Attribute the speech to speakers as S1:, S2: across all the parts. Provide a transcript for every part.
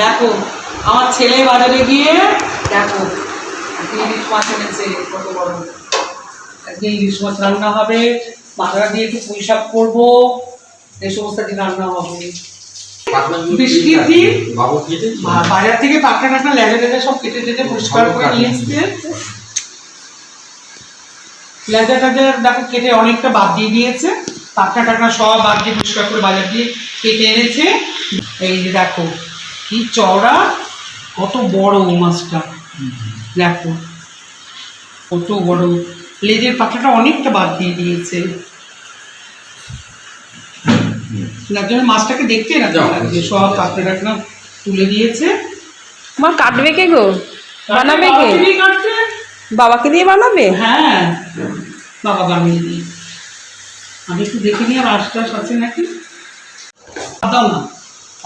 S1: দেখো আমার ছেলে বাজারে গিয়ে দেখো ইলিশ মাছ এনেছে, কত বড় আজকে ইলিশ মাছ রান্না হবে, মাথা দিয়ে একটু পুঁই শাক করবো, এই সমস্ত রান্না হবে। বৃষ্টির দিন বাজার থেকে পাখা টাকা লেগে লেগে সব কেটে কেটে পরিষ্কার করে নিয়ে এসছে, লেজা টাজা দেখো কেটে অনেকটা বাদ দিয়ে দিয়েছে, পাখা টাকা সব বাদ দিয়ে পরিষ্কার করে বাজার দিয়ে কেটে এনেছে। এই যে দেখো কি চওড়া, কত বড় মাছটা, দেখো কত বড়, লেজের পাখাটা অনেকটা বাদ দিয়ে দিয়েছে, যার জন্য মাছটাকে দেখতে না লাগছে, সব পাখা টাকা তুলে দিয়েছে।
S2: মা কাটবে কে গো? বানাবে কে? বাবাকে দিয়ে বানাবে?
S1: হ্যাঁ বাবা বানিয়ে দিই, আমি একটু দেখে নিই আর আশটাশ আছে নাকি। দাও না,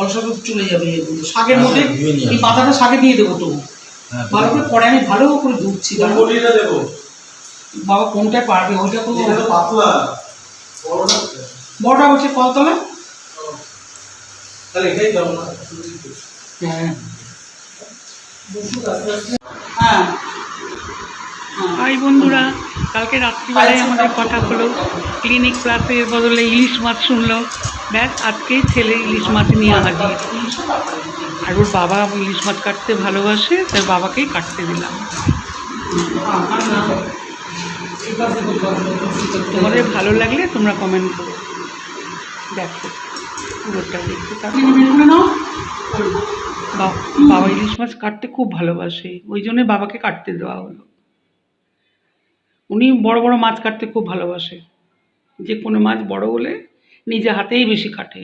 S1: অলসা চলে যাবে এগুলো শাকের মধ্যে, এই পাতাটা শাকে দিয়ে দেবো তো ভালো করে, পরে আমি ভালো করে ধুচ্ছি। বাবা কোনটা পারবে, ওইটা তো পাতলা বড়টা হচ্ছে কলতলা। হ্যাঁ হ্যাঁ
S3: হাই বন্ধুরা, কালকে রাত্রিবেলায় আমাদের কথা হলো, ক্লিনিক প্লাসের বদলে ইলিশ মাছ শুনলো। ব্যাস আজকে ছেলে ইলিশ মাছ নিয়ে হাজির, আর ওর বাবা ইলিশ মাছ কাটতে ভালোবাসে, তাই বাবাকেই কাটতে দিলাম। তোমাদের ভালো লাগলে তোমরা কমেন্ট করো, দেখো পুরোটা দেখতে থাকো। বাবা ইলিশ মাছ কাটতে খুব ভালোবাসে, ওই জন্য বাবাকে কাটতে দেওয়া হলো। উনি বড় বড় মাছ কাটতে খুব ভালোবাসে, যে কোনো মাছ বড় হলে নিজে হাতেই বেশি কাটে।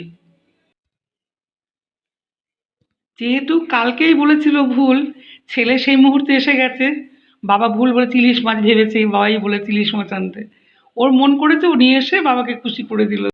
S3: যেহেতু কালকেই বলেছিল ভুল, ছেলে সেই মুহূর্তে এসে গেছে, বাবা ভুল বলেছে ইলিশ মাছ ভেবেছে, বাবাই বলেছে ইলিশ মাছ আনতে, ওর মন করেছে ও নিয়ে এসে বাবাকে খুশি করে দিল।